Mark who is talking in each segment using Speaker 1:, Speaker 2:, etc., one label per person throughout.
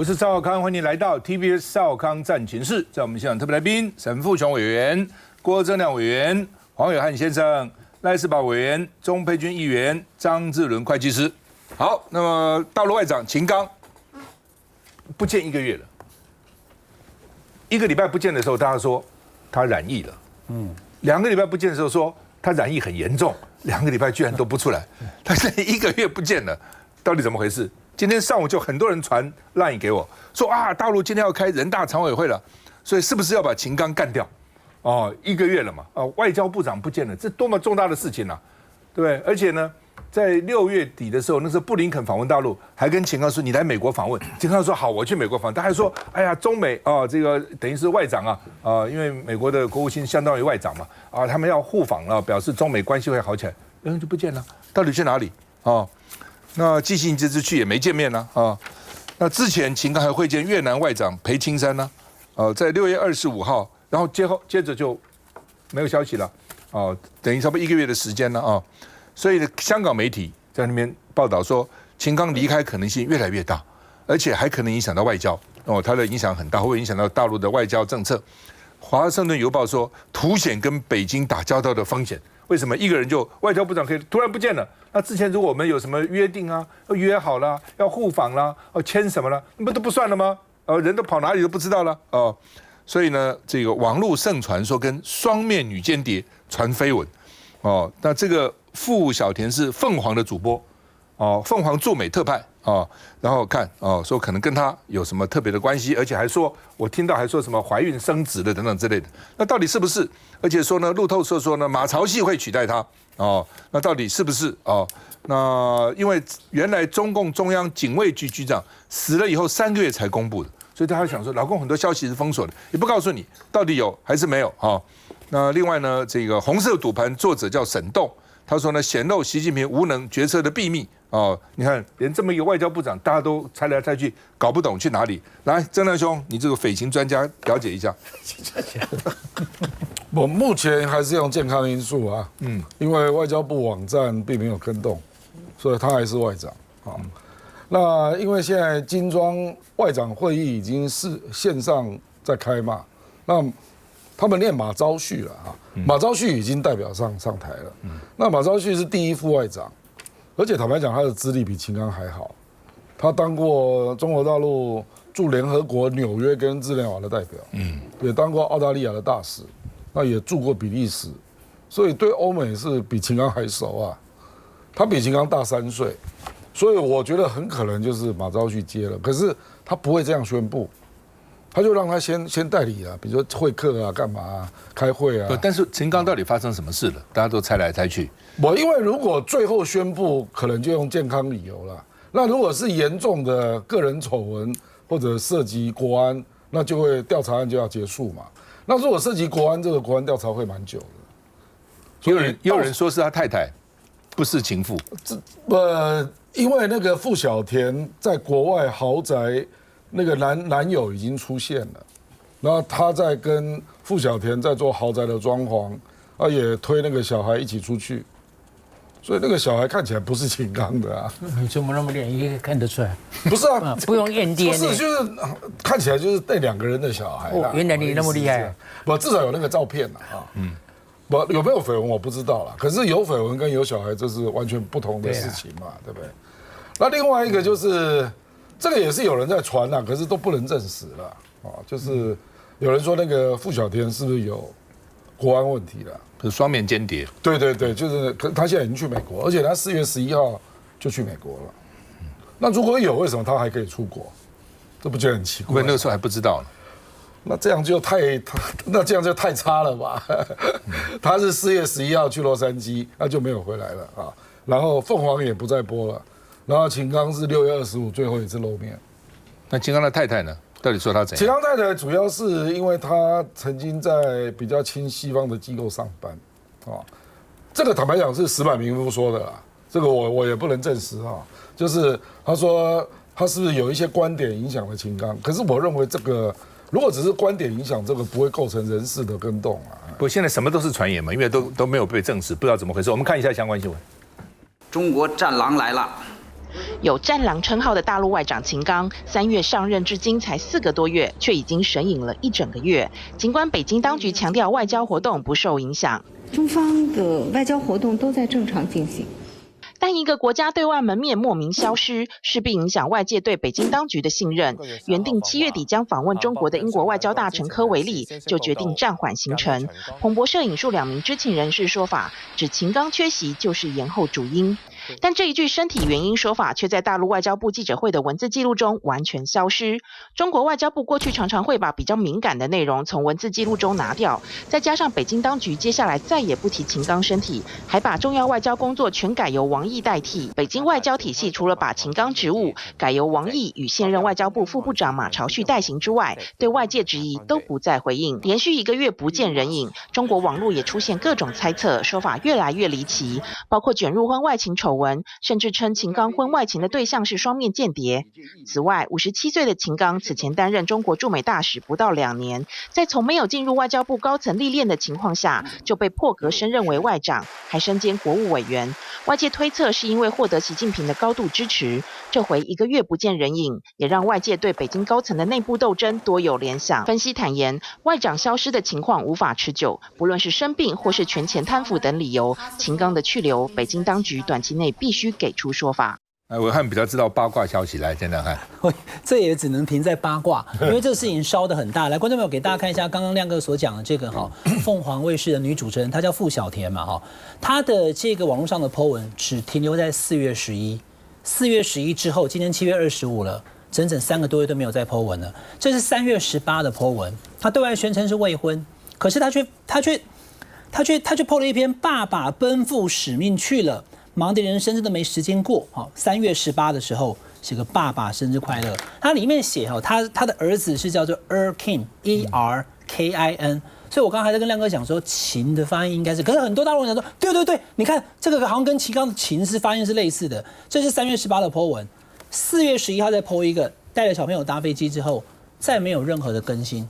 Speaker 1: 是赵少康，欢迎来到 TBS 少康战情室。在我们现场特别来宾，沈富雄委员、郭正亮委员、黄友汉先生、赖士葆委员、钟佩君议员、张志伦会计师。好，那么大陆外长秦刚不见1个月了，1个礼拜不见的时候，大家说他染疫了，2个礼拜不见的时候说他染疫很严重，2个礼拜居然都不出来，他现在1个月不见了，到底怎么回事？今天上午就很多人传 LINE 给我，说啊，大陆今天要开人大常委会了，所以是不是要把秦刚干掉？哦，1个月了嘛，外交部长不见了，这多么重大的事情啊，对不对？而且呢，在6月底的时候，那时候布林肯访问大陆，还跟秦刚说你来美国访问，秦刚说好，我去美国访问。他还说，哎呀，中美这个等于是外长因为美国的国务卿相当于外长嘛，他们要互访了，表示中美关系会好起来，人就不见了，到底去哪里？那季幸这次去也没见面呢那之前秦刚还会见越南外长裴青山呢在6月25号，然后接着就没有消息了等于差不多1个月的时间了所以香港媒体在那边报道说，秦刚离开可能性越来越大，而且还可能影响到外交它的影响很大，会影响到大陆的外交政策。华盛顿邮报说，凸显跟北京打交道的风险。为什么1个人就外交部长可以突然不见了？那之前如果我们有什么约定要约好了，要互访啦，签什么了，那都不算了吗？人都跑哪里都不知道了所以呢，这个网络盛传说跟双面女间谍传绯闻那这个傅小田是凤凰的主播凤凰驻美特派然后看说可能跟他有什么特别的关系，而且还说我听到还说什么怀孕生子的等等之类的，那到底是不是？而且说呢，路透社说呢，马朝旭会取代他那到底是不是那因为原来中共中央警卫局局长死了以后3个月才公布的，所以大家想说，老共很多消息是封锁的，也不告诉你到底有还是没有那另外呢，这个红色赌盘作者叫沈栋，他说呢，显露习近平无能决策的秘密你看连这么一个外交部长，大家都猜来猜去，搞不懂去哪里。来，郑亮兄，你这个匪情专家了解一下。
Speaker 2: 我目前还是用健康因素因为外交部网站并没有更动，所以他还是外长那因为现在金砖外长会议已经是线上在开嘛，那他们念马朝旭了马朝旭已经代表上台了那马朝旭是第1副外长，而且坦白讲，他的资历比秦刚还好，他当过中国大陆驻联合国纽约跟日内瓦的代表也当过澳大利亚的大使，那也住过比利时，所以对欧美是比秦刚还熟他比秦刚大3岁，所以我觉得很可能就是马朝旭接了，可是他不会这样宣布，他就让他先代理比如说会客干嘛开会
Speaker 1: 但是秦刚到底发生什么事了？大家都猜来猜去。
Speaker 2: 因为如果最后宣布，可能就用健康理由了。那如果是严重的个人丑闻或者涉及国安，那就会调查案就要结束嘛。那如果涉及国安，这个国安调查会蛮久的。
Speaker 1: 也有人说是他太太，不是情妇。
Speaker 2: 因为那个傅小田在国外豪宅，那个男友已经出现了，然后他在跟傅小田在做豪宅的装潢，也推那个小孩一起出去。所以那个小孩看起来不是秦刚的
Speaker 3: 你怎么那么脸一个看得出来？
Speaker 2: 不是
Speaker 3: 不用验 DNA，
Speaker 2: 不是就是看起来就是那2个人的小孩
Speaker 3: 原来你那么厉害
Speaker 2: 至少有那个照片有没有绯闻我不知道啦，可是有绯闻跟有小孩这是完全不同的事情嘛，对不对？那另外一个就是这个也是有人在传可是都不能证实了就是有人说那个傅小田是不是有国安问题了？
Speaker 1: 是双面间谍。
Speaker 2: 对，就是他现在已经去美国，而且他4月11号就去美国了。那如果有，为什么他还可以出国？这不觉得很奇怪？
Speaker 1: 因为那个时候还不知道呢。
Speaker 2: 那这样就太差了吧？他是4月11号去洛杉矶，那就没有回来了然后凤凰也不再播了，然后秦刚是6月25最后一次露面。
Speaker 1: 那秦刚的太太呢？到底说他怎样？
Speaker 2: 秦刚太太主要是因为他曾经在比较亲西方的机构上班这个坦白讲是石板明夫说的啦，这个我也不能证实就是他说他是不是有一些观点影响了秦刚，可是我认为这个如果只是观点影响，这个不会构成人事的更动
Speaker 1: 不过现在什么都是传言嘛，因为都没有被证实，不知道怎么回事。我们看一下相关新闻。
Speaker 4: 中国战狼来了。有战狼称号的大陆外长秦刚，3月上任至今才4个多月，却已经神隐了1整个月。尽管北京当局强调外交活动不受影响，
Speaker 5: 中方的外交活动都在正常进行。
Speaker 4: 但一个国家对外门面莫名消失，势必影响外界对北京当局的信任。原定7月底将访问中国的英国外交大臣科维利就决定暂缓行程。彭博社引述2名知情人士说法，指秦刚缺席就是延后主因。但这一句身体原因说法却在大陆外交部记者会的文字记录中完全消失。中国外交部过去常常会把比较敏感的内容从文字记录中拿掉，再加上北京当局接下来再也不提秦刚身体，还把重要外交工作全改由王毅代替。北京外交体系除了把秦刚职务改由王毅与现任外交部副部长马朝旭代行之外，对外界质疑都不再回应。连续1个月不见人影，中国网络也出现各种猜测，说法越来越离奇，包括卷入婚外情丑闻，甚至称秦刚婚外情的对象是双面间谍。此外，57岁的秦刚此前担任中国驻美大使不到2年，在从没有进入外交部高层历练的情况下，就被破格升任为外长，还身兼国务委员。外界推测是因为获得习近平的高度支持，这回1个月不见人影，也让外界对北京高层的内部斗争多有联想。分析坦言，外长消失的情况无法持久，不论是生病或是权钱贪腐等理由，秦刚的去留，北京当局短期内必须给出说法。
Speaker 1: 伟汉比较知道八卦消息，来讲讲看。
Speaker 6: 这也只能停在八卦，因为这个事情烧得很大。来，观众朋友，给大家看一下刚刚亮哥所讲的这个凤凰卫视的女主持人，她叫傅小田嘛她的这个网络上的 po 文只停留在4月11，4月11之后，今天7月25了，整整3个多月都没有再 po 文了。这是3月18的 po 文，她对外宣称是未婚，可是她却 po 了一篇爸爸奔赴使命去了。忙的人生真的没时间过。3月18的时候写个爸爸生日快乐，他里面写他的儿子是叫做 Erkin ERKIN， 所以我刚才在跟亮哥讲说秦的发音应该是，可是很多大陆人讲说对，你看这个好像跟秦刚的秦是发音是类似的。这是3月18的 po 文，4月11号再 po 一个，带着小朋友搭飞机之后再没有任何的更新。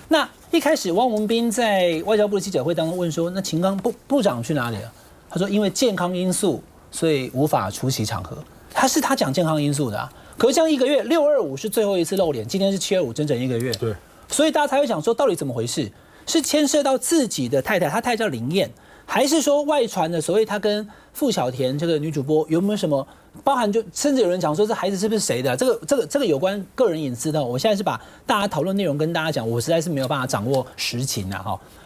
Speaker 6: 那一开始汪文斌在外交部的记者会当中问说，那秦刚部长去哪里了？他说因为健康因素，所以无法出席场合。他讲健康因素的可是这样1个月，625是最后一次露脸，今天是725，整整1个月。对，所以大家才会想说，到底怎么回事？是牵涉到自己的太太，他太太叫林燕，还是说外传的所谓他跟傅小田这个女主播有没有什么包含？就甚至有人讲说，这孩子是不是谁的？这个有关个人隐私的。我现在是把大家讨论内容跟大家讲，我实在是没有办法掌握实情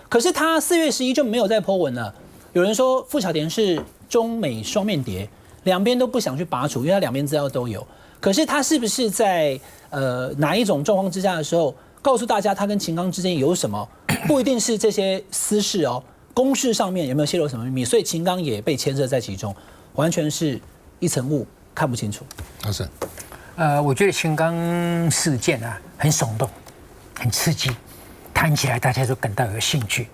Speaker 6: 可是他4月11就没有再 po 文了。有人说傅小田是中美双面谍，两边都不想去拔除，因为他两边资料都有。可是他是不是在哪一种状况之下的时候，告诉大家他跟秦刚之间有什么？不一定是这些私事公事上面有没有泄露什么秘密？所以秦刚也被牵涉在其中，完全是一层雾，看不清楚。
Speaker 1: 老师，
Speaker 3: 我觉得秦刚事件很耸动，很刺激，谈起来大家都感到有兴趣。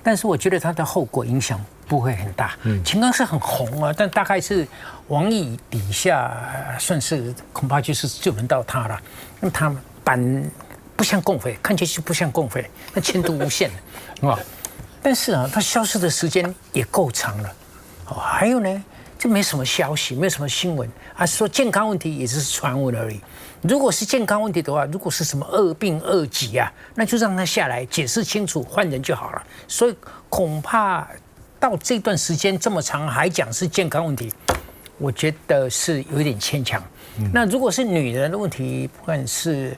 Speaker 3: 但是我觉得它的后果影响不会很大。秦刚是很红但大概是王毅底下算是恐怕就轮到他了。那么他版不像共匪，看起来不像共匪，那前途无限但是他消失的时间也够长了。还有呢，就没什么消息，没有什么新闻说健康问题也只是传闻而已。如果是健康问题的话，如果是什么恶病恶疾那就让他下来解释清楚，换人就好了。所以恐怕到这段时间这么长还讲是健康问题，我觉得是有点牵强。那如果是女人的问题，不管是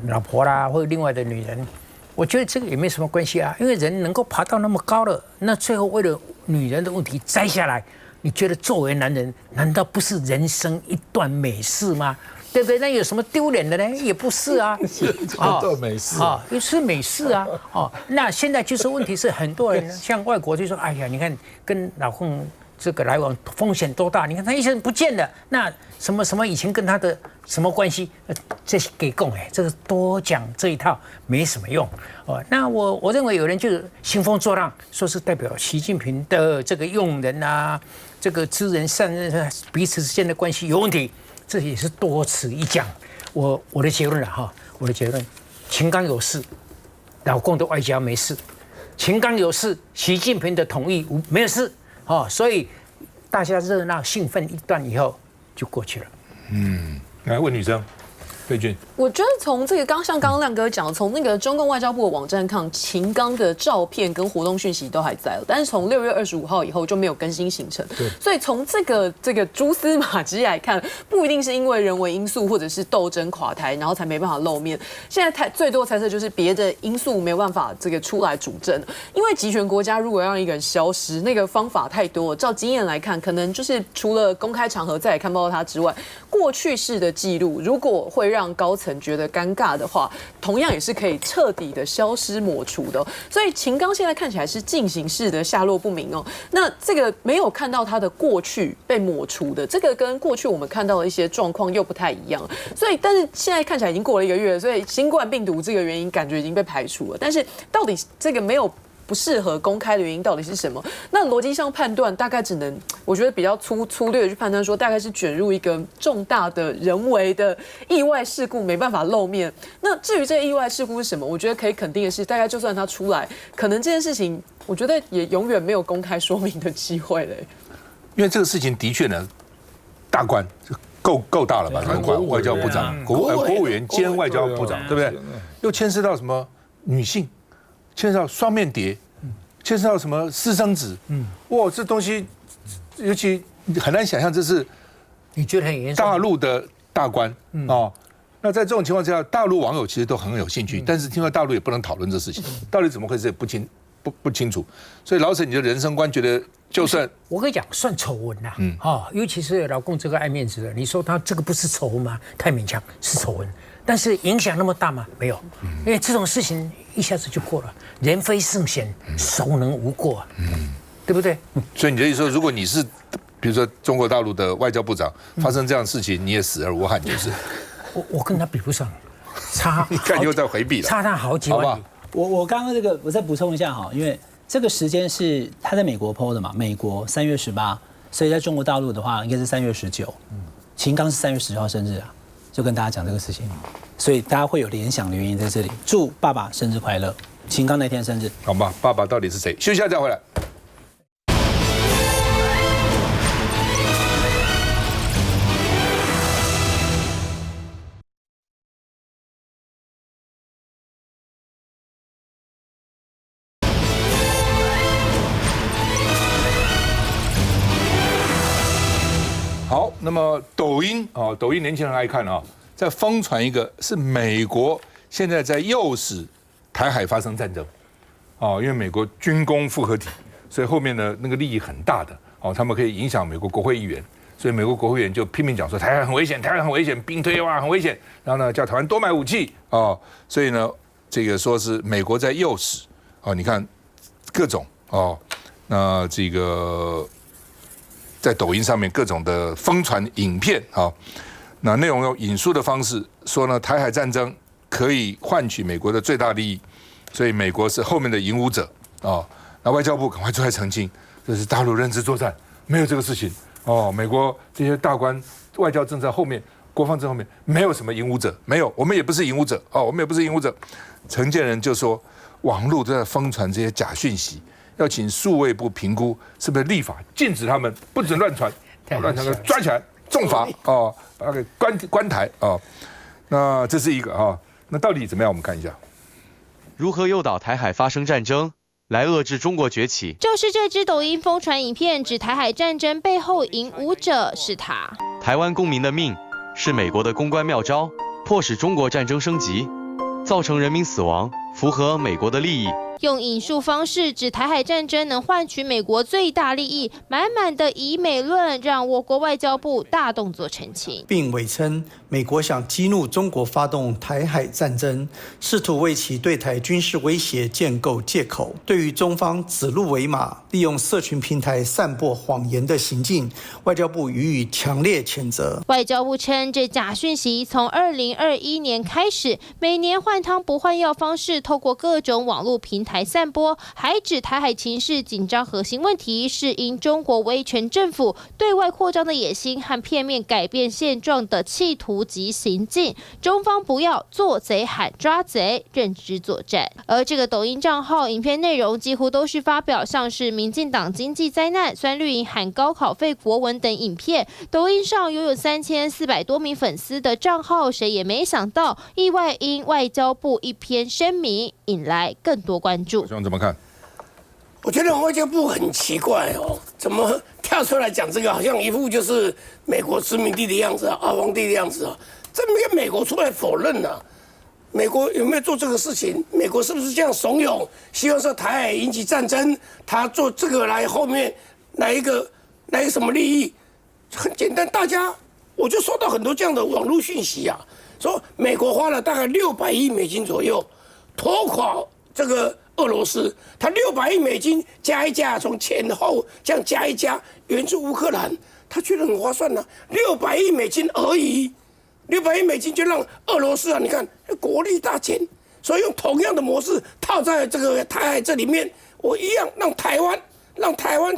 Speaker 3: 老婆啦，或者另外的女人，我觉得这个也没什么关系因为人能够爬到那么高了，那最后为了女人的问题摘下来，你觉得作为男人，难道不是人生一段美事吗？对不对？那有什么丢脸的呢？也不是
Speaker 2: 一段美事
Speaker 3: 是美事那现在就是问题是很多人像外国就说，哎呀，你看跟老公这个来往风险多大？你看他一生不见了，那什么什么以前跟他的什么关系？这是给供这个多讲这一套没什么用那我认为有人就是兴风作浪，说是代表习近平的这个用人这个知人善任，彼此之间的关系有问题。这也是多此一讲。我的结论我的结论，秦刚有事，老共的外交没事；秦刚有事，习近平的统一没有事所以大家热闹兴奋一段以后，就过去了。
Speaker 1: 来问女生，佩君。
Speaker 7: 我觉得从这个像刚刚亮哥讲的，从那个中共外交部的网站看，秦刚的照片跟活动讯息都还在了，但是从6月25号以后就没有更新行程。所以从这个蛛丝马迹来看，不一定是因为人为因素或者是斗争垮台，然后才没办法露面。现在最多猜测就是别的因素没有办法出来主政，因为集权国家如果让一个人消失，那个方法太多了。照经验来看，可能就是除了公开场合再也看不到他之外，过去式的记录如果会让高层觉得尴尬的话，同样也是可以彻底的消失抹除的。所以秦刚现在看起来是进行式的下落不明哦。那这个没有看到他的过去被抹除的，这个跟过去我们看到的一些状况又不太一样。所以，但是现在看起来已经过了1个月，所以新冠病毒这个原因感觉已经被排除了。但是到底这个没有不适合公开的原因到底是什么？那逻辑上判断大概只能，我觉得比较粗略的去判断说，大概是卷入一个重大的人为的意外事故，没办法露面。那至于这个意外事故是什么，我觉得可以肯定的是，大概就算他出来，可能这件事情，我觉得也永远没有公开说明的机会嘞。
Speaker 1: 因为这个事情的确呢，大官够大了吧？外交部长、国务员兼外交部长，对不对？又牵涉到什么女性？牵涉到双面谍，牵涉到什么私生子，哇，这东西尤其很难想象，这是
Speaker 3: 你觉得很严重？
Speaker 1: 大陆的大官哦。那在这种情况之下，大陆网友其实都很有兴趣，但是听说大陆也不能讨论这事情，到底怎么回事不清楚。所以老沈，你的人生观觉得，就算
Speaker 3: 我跟你讲，算丑闻呐，尤其是老共这个爱面子的，你说他这个不是丑闻吗？太勉强，是丑闻。但是影响那么大吗？没有，因为这种事情一下子就过了，人非圣贤，孰能无过？对不对？
Speaker 1: 所以你的意思说，如果你是比如说中国大陆的外交部长，发生这样的事情，你也死而无憾，就是。
Speaker 3: 我跟他比不上，差
Speaker 1: 你看又在回避了，
Speaker 3: 差他好几万里。
Speaker 6: 我刚刚这个我再补充一下哈，因为这个时间是他在美国 PO 的嘛，美国3月18，所以在中国大陆的话应该是3月19。秦刚是3月10号生日啊。就跟大家讲这个事情，所以大家会有联想的原因在这里。祝爸爸生日快乐！秦刚那天生日，
Speaker 1: 好吧？爸爸到底是谁？休息一下再回来。好，那么抖音年轻人爱看啊，在疯传一个是美国现在在诱使台海发生战争，因为美国军工复合体，所以后面呢那个利益很大的，他们可以影响美国国会议员，所以美国国会议员就拼命讲说台海很危险，台海很危险，兵推哇很危险，然后呢叫台湾多买武器所以呢这个说是美国在诱使你看各种那这个。在抖音上面各种的疯传影片那内容用引述的方式说呢，台海战争可以换取美国的最大利益，所以美国是后面的引武者那外交部赶快出来澄清，这是大陆认知作战，没有这个事情美国这些大官外交政策后面，国防政后面没有什么引武者，没有，我们也不是引武者我们也不是引武者。陈建仁就说，网络都在疯传这些假讯息。要请数位部评估是不是立法禁止他们不准乱传，乱传抓起来重罚把他给关台那这是一个那到底怎么样？我们看一下，
Speaker 8: 如何诱导台海发生战争，来遏制中国崛起？
Speaker 9: 就是这支抖音疯传影片，指台海战争背后引武者是他。
Speaker 8: 台湾公民的命是美国的公关妙招，迫使中国战争升级，造成人民死亡，符合美国的利益。
Speaker 9: 用引述方式指台海战争能换取美国最大利益，满满的以美论，让我国外交部大动作澄清，
Speaker 10: 并伪称美国想激怒中国发动台海战争，试图为其对台军事威胁建构借口。对于中方指鹿为马、利用社群平台散播谎言的行径，外交部予以强烈谴责。
Speaker 9: 外交部称，这假讯息从2021年开始，每年换汤不换药方式，透过各种网络平台散播，还指台海情势紧张核心问题是因中国威权政府对外扩张的野心和片面改变现状的企图及行径，中方不要做贼喊抓贼，认知作战。而这个抖音账号影片内容几乎都是发表像是民进党经济灾难、酸绿营喊高考费国文等影片。抖音上拥有3400多名粉丝的账号，谁也没想到意外因外交部一篇声明引来更多关注。
Speaker 1: 兄怎么看？
Speaker 11: 我觉得外交部很奇怪哦，怎么跳出来讲这个，好像一副就是美国殖民地的样子啊，皇帝的样子啊？这没有美国出来否认啊？美国有没有做这个事情？美国是不是这样怂恿，希望说台海引起战争，他做这个来后面来一个什么利益？很简单，我就收到很多这样的网络讯息啊，说美国花了大概600亿美金左右拖垮这个俄罗斯，他600亿美金加一加，从前后这样加一加，援助乌克兰，他觉得很划算呢、600亿美金而已，600亿美金就让俄罗斯啊，你看国力大减，所以用同样的模式套在这个台海这里面，我一样让台湾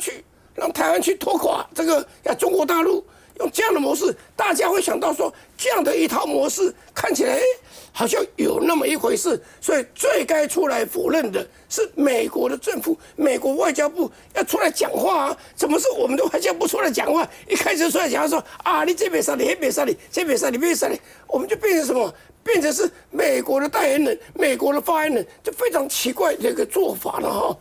Speaker 11: 去拖垮这个中国大陆。用这样的模式，大家会想到说，这样的一套模式看起来好像有那么一回事，所以最该出来否认的是美国的政府，美国外交部要出来讲话啊！怎么是我们的外交部出来讲话？一开始出来讲说啊，你这边杀你，那边杀你，这边杀你，那边杀你，我们就变成什么？变成是美国的代言人、美国的发言人，就非常奇怪的一个做法了哈。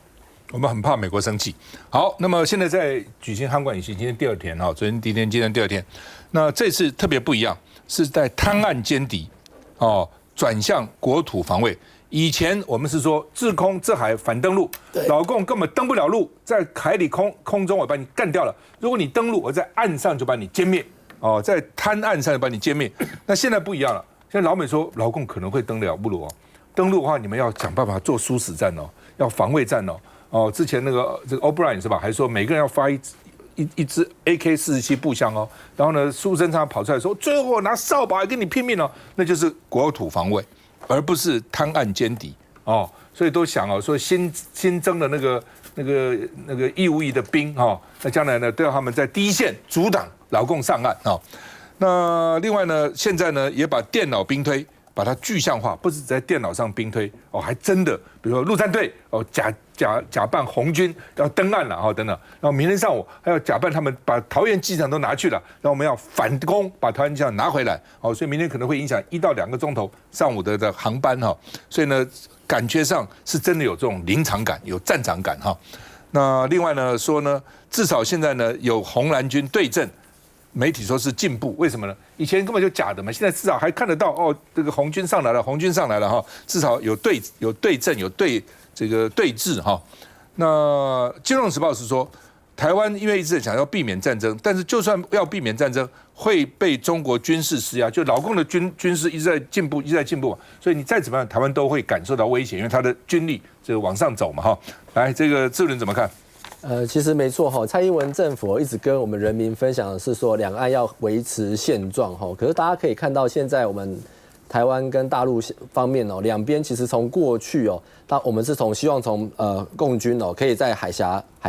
Speaker 1: 我们很怕美国生气。好，那么现在在举行航管演习，今天第二天哈，昨天第一天，今天第二天。那这次特别不一样，是在滩岸歼敌，转向国土防卫。以前我们是说制空制海反登陆，老共根本登不了陆，在海里空中我把你干掉了。如果你登陆，我在岸上就把你歼灭，在滩岸上就把你歼灭。那现在不一样了，现在老美说老共可能会登了不如登陆的话，你们要想办法做殊死战要防卫战之前这个 O'Brien 是吧？还说每个人要发一支 AK-47步枪然后呢，苏贞昌跑出来说，最后拿扫把跟你拼命那就是国土防卫，而不是滩岸歼敌所以都想说新增的那个义务役的兵那将来呢都要他们在第一线阻挡老共上岸那另外呢，现在呢也把电脑兵推。把它具象化，不是只在电脑上兵推还真的，比如说陆战队假扮红军要登岸了等等，然后明天上午还要假扮他们把桃园机场都拿去了，然后我们要反攻把桃园机场拿回来所以明天可能会影响1到2个钟头上午的航班所以呢感觉上是真的有这种临场感，有战场感那另外呢说呢，至少现在呢有红蓝军对阵。媒体说是进步，为什么呢？以前根本就假的嘛，现在至少还看得到这个红军上来了至少有对阵，有对峙那《金融时报》是说，台湾因为一直想要避免战争，但是就算要避免战争，会被中国军事施压，就老共的军事一直在进步所以你再怎么样，台湾都会感受到威胁，因为他的军力这个往上走嘛来，这个志伦怎么看？
Speaker 12: 其实没错蔡英文政府一直跟我们人民分享的是说，两岸要维持现状可是大家可以看到，现在我们台湾跟大陆方面两边其实从过去我们是希望从共军可以在海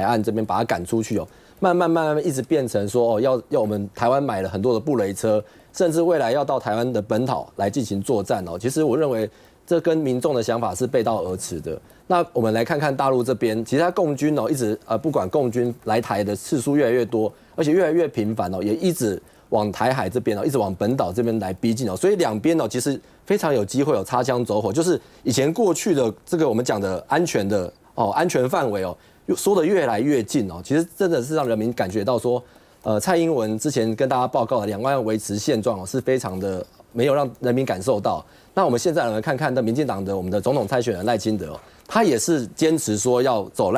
Speaker 12: 岸这边把它赶出去慢慢一直变成说要我们台湾买了很多的布雷车，甚至未来要到台湾的本岛来进行作战其实我认为这跟民众的想法是背道而驰的。那我们来看看大陆这边，其实他共军一直不管共军来台的次数越来越多，而且越来越频繁也一直往台海这边一直往本岛这边来逼近所以两边其实非常有机会擦枪走火，就是以前过去的这个我们讲的安全的安全范围缩得越来越近其实真的是让人民感觉到说，蔡英文之前跟大家报告的两岸要维持现状是非常的没有让人民感受到。那我们现在来看看民进党的我们的总统参选人赖清德他也是坚持说要走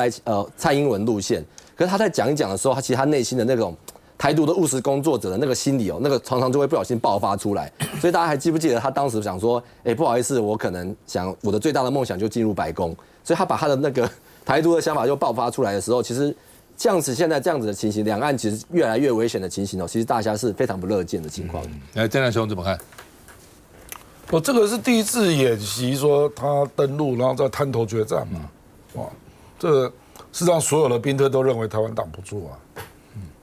Speaker 12: 蔡英文路线，可是他在讲一讲的时候，其实他内心的那种台独的务实工作者的那个心理那个常常就会不小心爆发出来。所以大家还记不记得他当时想说，不好意思，我可能想我的最大的梦想就进入白宫，所以他把他的那个台独的想法就爆发出来的时候，其实现在这样子的情形，两岸其实越来越危险的情形其实大家是非常不乐见的情况。
Speaker 1: 郑亮兄怎么看？
Speaker 2: 这个是第一次演习，说他登陆，然后再滩头决战嘛。这个事实上所有的兵推都认为台湾挡不住啊，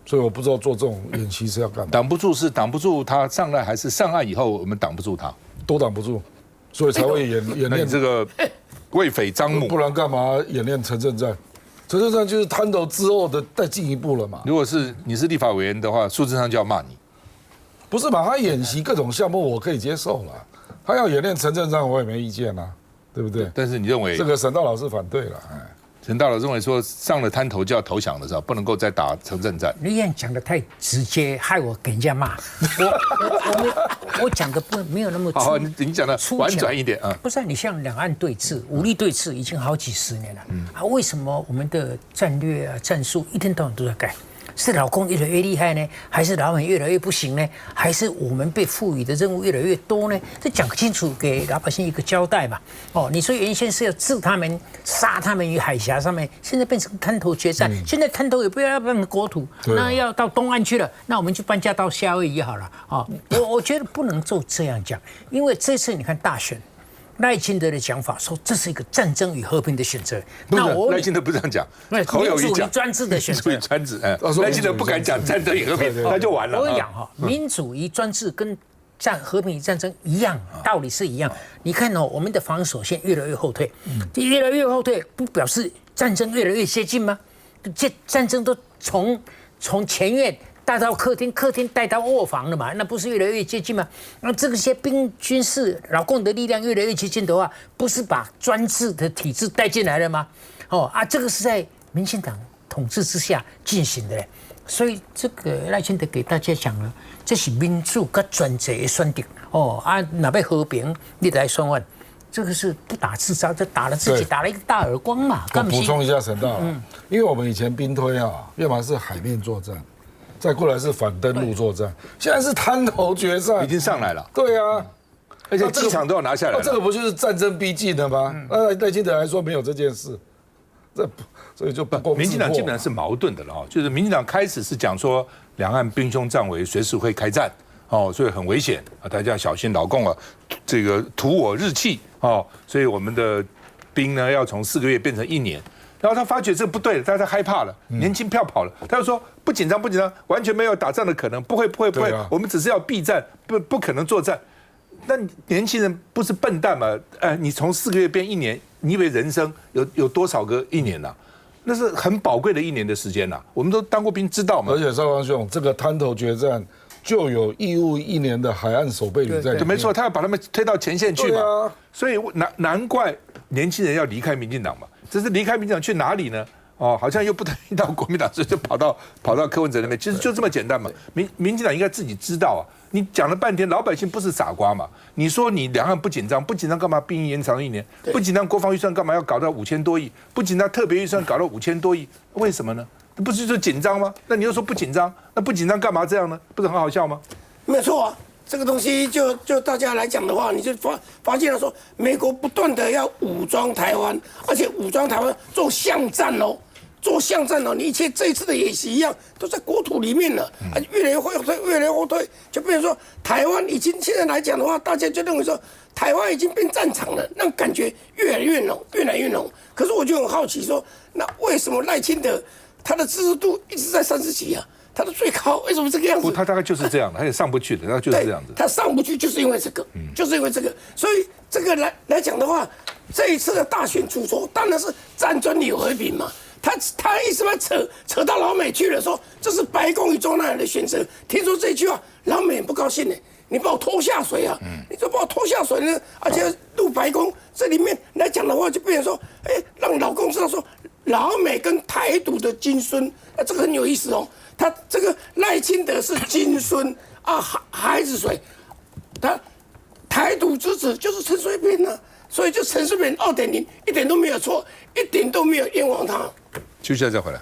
Speaker 2: 所以我不知道做这种演习是要干嘛。
Speaker 1: 挡不住是挡不住他上来，还是上岸以后我们挡不住他？
Speaker 2: 都挡不住，所以才会演练
Speaker 1: 这个为匪张母，
Speaker 2: 不然干嘛演练城镇战？城镇战就是滩头之后的再进一步了嘛。
Speaker 1: 如果是你是立法委员的话，苏贞昌就要骂你。
Speaker 2: 不是嘛？他演习各种项目我可以接受了，他要演练城镇战我也没意见啊，对不对？
Speaker 1: 但是你认为
Speaker 2: 这个沈大老师反对了，
Speaker 1: 陈大佬认为说上了滩头就要投降的时候，不能够再打城镇战。
Speaker 3: 你也讲得太直接，害我给人家骂。我讲的没有那么粗。
Speaker 1: 好，你讲的婉转一点啊。
Speaker 3: 不是，你像两岸对峙、武力对峙已经好几十年了，为什么我们的战略啊、战术一天到晚都在改？是老共越来越厉害呢，还是老美越来越不行呢？还是我们被赋予的任务越来越多呢？这讲清楚，给老百姓一个交代嘛。你说原先是要置他们、杀他们于海峡上面，现在变成滩头决战。现在滩头也不要变成国土，那要到东岸去了，那我们就搬家到夏威夷好了。我觉得不能就这样讲，因为这次你看大选。赖清德的讲法说这是一个战争与和平的选择。
Speaker 1: 那我赖清德不这样讲，侯友宜讲
Speaker 3: 专制的选择。
Speaker 1: 专制，赖清德不敢讲战争与和平，那就完了。
Speaker 3: 我讲民主与专制跟和平与战争一样，道理是一样。你看我们的防守线越来越后退，越来越后退，不表示战争越来越接近吗？战争都从前院带到客厅，客厅带到卧房了嘛？那不是越来越接近吗？那这些军事老共的力量越来越接近的话，不是把专制的体制带进来了吗？这个是在民进党统治之下进行的，所以这个赖清德给大家讲了，这是民主跟专制的选择哪边和平你来选完，这个是不打自招，就打了自己打了一个大耳光嘛。
Speaker 2: 我补充一下，沈大，因为我们以前兵推要么是海面作战。再过来是反登陆作战，现在是滩头决战，
Speaker 1: 已经上来了。
Speaker 2: 对啊，
Speaker 1: 而且机场都要拿下来。
Speaker 2: 这个不就是战争逼近了吗？赖清德还说没有这件事，所以就不公。
Speaker 1: 民进党基本上是矛盾的了就是民进党开始是讲说两岸兵凶战危，随时会开战所以很危险大家要小心老共这个图我日气所以我们的兵呢要从4个月变成1年。然后他发觉这不对了，大家害怕了，年轻票跑了。他就说不紧张，完全没有打仗的可能，不会，我们只是要避战，不可能作战。那年轻人不是笨蛋吗？你从4个月变1年，你以为人生有多少个1年啊？那是很宝贵的1年的时间呐。我们都当过兵，知道嘛。
Speaker 2: 而且少刚兄，这个滩头决战就有义务1年的海岸守备旅在里面。
Speaker 1: 对，没错，他要把他们推到前线去嘛。所以难怪年轻人要离开民进党嘛。只是离开民进党去哪里呢？好像又不同意到国民党，所以就跑到柯文哲那边。其实就这么简单嘛。民进党应该自己知道你讲了半天，老百姓不是傻瓜嘛？你说你两岸不紧张干嘛兵役延长1年？不紧张国防预算干嘛要搞到5000多亿？不紧张特别预算搞到5000多亿？为什么呢？不是就紧张吗？那你又说不紧张，那不紧张干嘛这样呢？不是很好笑吗？
Speaker 11: 没有错这个东西就大家来讲的话，你就发现了说，美国不断的要武装台湾，而且武装台湾做巷战做巷战你一切这一次的演习一样，都在国土里面了，越来越后退，就变成说台湾已经现在来讲的话，大家就认为说台湾已经变战场了，那感觉越来越浓。可是我就很好奇说，那为什么赖清德他的支持度一直在30几他的最高为什么这个样子？
Speaker 1: 不，他大概就是这样的，他也上不去的，他就是这样子。
Speaker 11: 他上不去就是因为这个，所以这个来讲的话，这一次的大选主轴当然是战争与和平嘛。他一直在扯到老美去了，说这是白宫与中南海的选择。听说这句话，老美很不高兴呢。你把我拖下水你就把我拖下水呢，而且入白宫这里面来讲的话，就变成说，让老共知道说老美跟台独的金孙，这个很有意思他这个赖清德是金孙孩子谁？他台独之子就是陈水扁所以就陈水扁2.0一点都没有错，一点都没有冤枉他。
Speaker 1: 休息一下再回来。